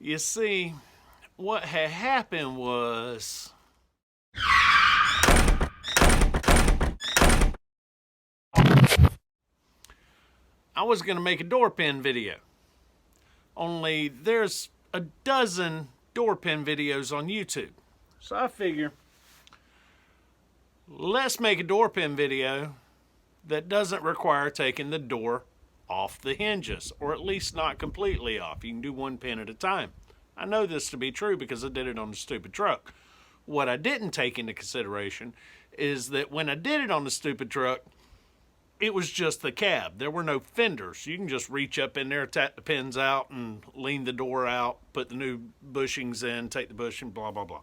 You see, what had happened was I was going to make a door pin video. Only there's a dozen door pin videos on YouTube. So I figure, let's make a door pin video that doesn't require taking the door off the hinges, or at least not completely off. You can do one pin at a time. I know this to be true because I did it on the stupid truck. What I didn't take into consideration is that when I did it on the stupid truck, it was just the cab. There were no fenders. You can just reach up in there, tap the pins out, and lean the door out, put the new bushings in, take the bushing, blah, blah, blah.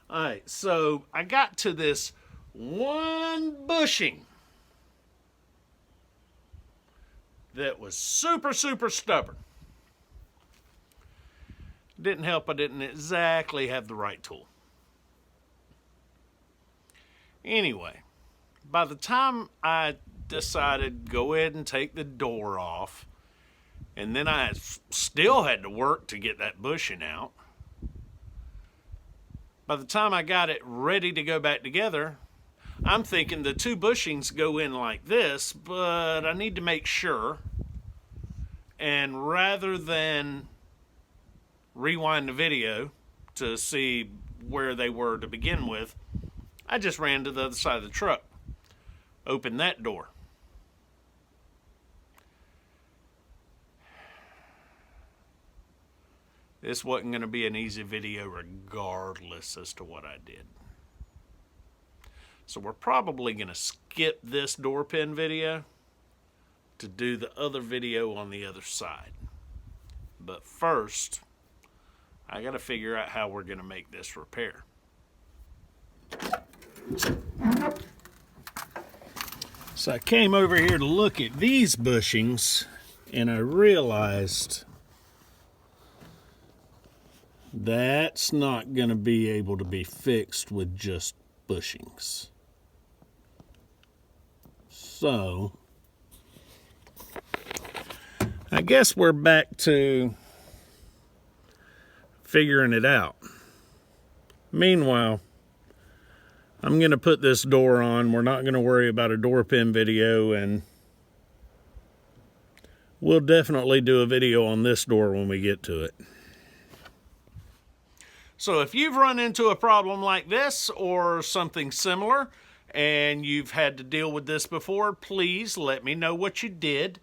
All right, so I got to this one bushing that was super, super stubborn. Didn't help I didn't exactly have the right tool. Anyway, by the time I decided to go ahead and take the door off, and then I still had to work to get that bushing out. By the time I got it ready to go back together, I'm thinking the two bushings go in like this, but I need to make sure. And rather than rewind the video to see where they were to begin with, I just ran to the other side of the truck, opened that door. This wasn't going to be an easy video regardless as to what I did. So we're probably going to skip this door pin video to do the other video on the other side. But first, I got to figure out how we're going to make this repair. So I came over here to look at these bushings, and I realized that's not going to be able to be fixed with just bushings. So I guess we're back to figuring it out. Meanwhile, I'm going to put this door on. We're not going to worry about a door pin video, and we'll definitely do a video on this door when we get to it. So if you've run into a problem like this or something similar and you've had to deal with this before, please let me know what you did.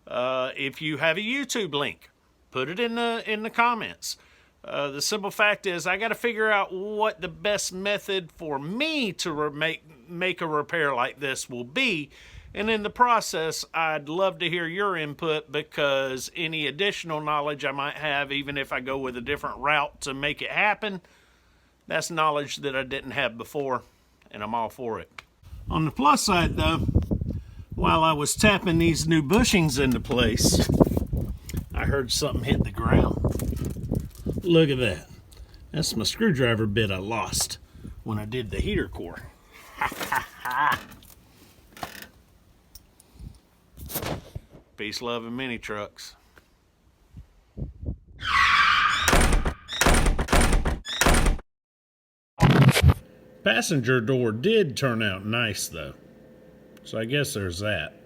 If you have a YouTube link, put it in the comments. The simple fact is I got to figure out what the best method for me to make a repair like this will be. And in the process, I'd love to hear your input, because any additional knowledge I might have, even if I go with a different route to make it happen, that's knowledge that I didn't have before, and I'm all for it. On the plus side, though, while I was tapping these new bushings into place, I heard something hit the ground. Look at that. That's my screwdriver bit I lost when I did the heater core. Ha ha ha. Peace, love, and mini trucks. Passenger door did turn out nice though, so I guess there's that.